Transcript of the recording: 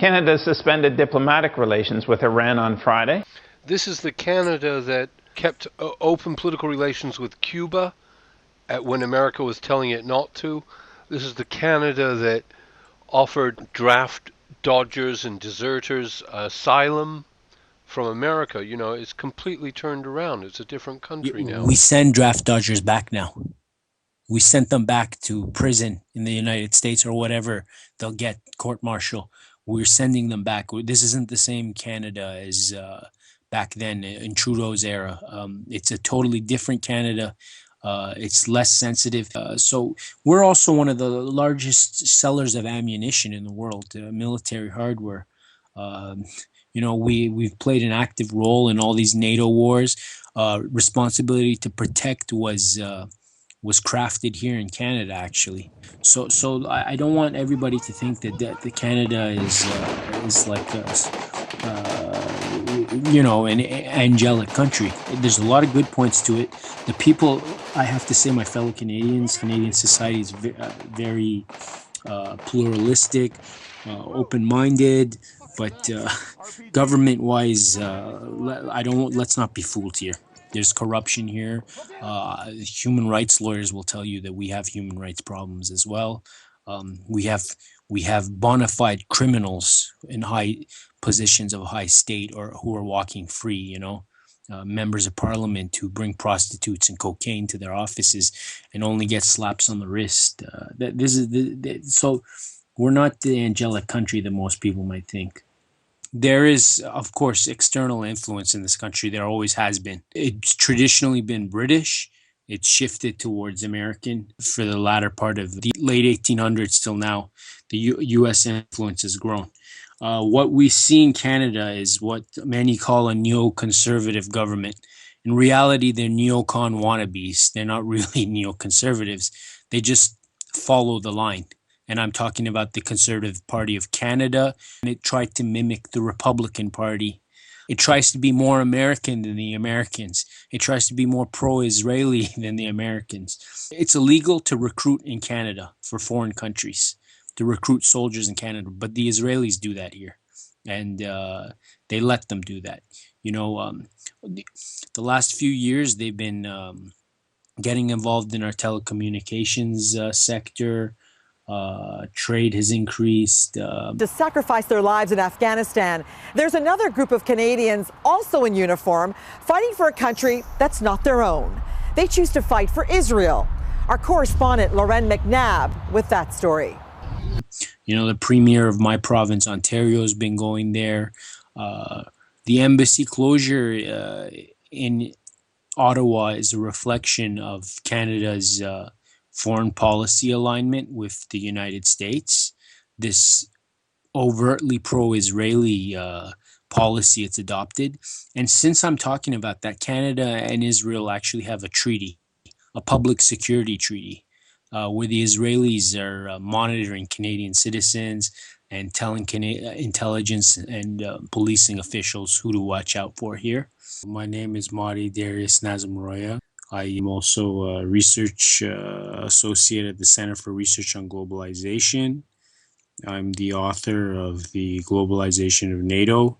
Canada suspended diplomatic relations with Iran on Friday. This is the Canada that kept open political relations with Cuba when America was telling it not to. This is the Canada that offered draft dodgers and deserters asylum from America. You know, it's completely turned around. It's a different country now. We send draft dodgers back now. We sent them back to prison in the United States or whatever they'll get, court-martial. We're sending them back. This isn't the same Canada as back then in Trudeau's era. It's a totally different Canada. It's less sensitive. So we're also one of the largest sellers of ammunition in the world, military hardware. You know, we've played an active role in all these NATO wars. Responsibility to protect was crafted here in Canada, actually. So I don't want everybody to think that the Canada is like you know, an angelic country. There's a lot of good points to it. The people, I have to say, my fellow Canadians, Canadian society is very pluralistic, open-minded, but government-wise, let's not be fooled here. There's corruption here. Human rights lawyers will tell you that we have human rights problems as well. We have bona fide criminals in high positions of high state or who are walking free, you know, members of parliament who bring prostitutes and cocaine to their offices and only get slaps on the wrist. So we're not the angelic country that most people might think. There is, of course, external influence in this country. There always has been. It's traditionally been British. It's shifted towards American for the latter part of the late 1800s till now. The U.S. influence has grown. What we see in Canada is what many call a neoconservative government. In reality, they're neocon wannabes. They're not really neoconservatives. They just follow the line. And I'm talking about the Conservative Party of Canada. And it tried to mimic the Republican Party. It tries to be more American than the Americans. It tries to be more pro-Israeli than the Americans. It's illegal to recruit in Canada for foreign countries, to recruit soldiers in Canada. But the Israelis do that here. And they let them do that. You know, the last few years, they've been getting involved in our telecommunications sector. Trade has increased. To sacrifice their lives in Afghanistan. There's another group of Canadians also in uniform fighting for a country that's not their own. They choose to fight for Israel. Our correspondent Lauren McNabb with that story. You know, the premier of my province, Ontario, has been going there. The embassy closure in Ottawa is a reflection of Canada's foreign policy alignment with the United States, this overtly pro-Israeli policy it's adopted. And since I'm talking about that, Canada and Israel actually have a treaty, a public security treaty, where the Israelis are monitoring Canadian citizens and telling intelligence and policing officials who to watch out for here. My name is Mahdi Nazemroaya. I am also a research associate at the Center for Research on Globalization. I'm the author of The Globalization of NATO,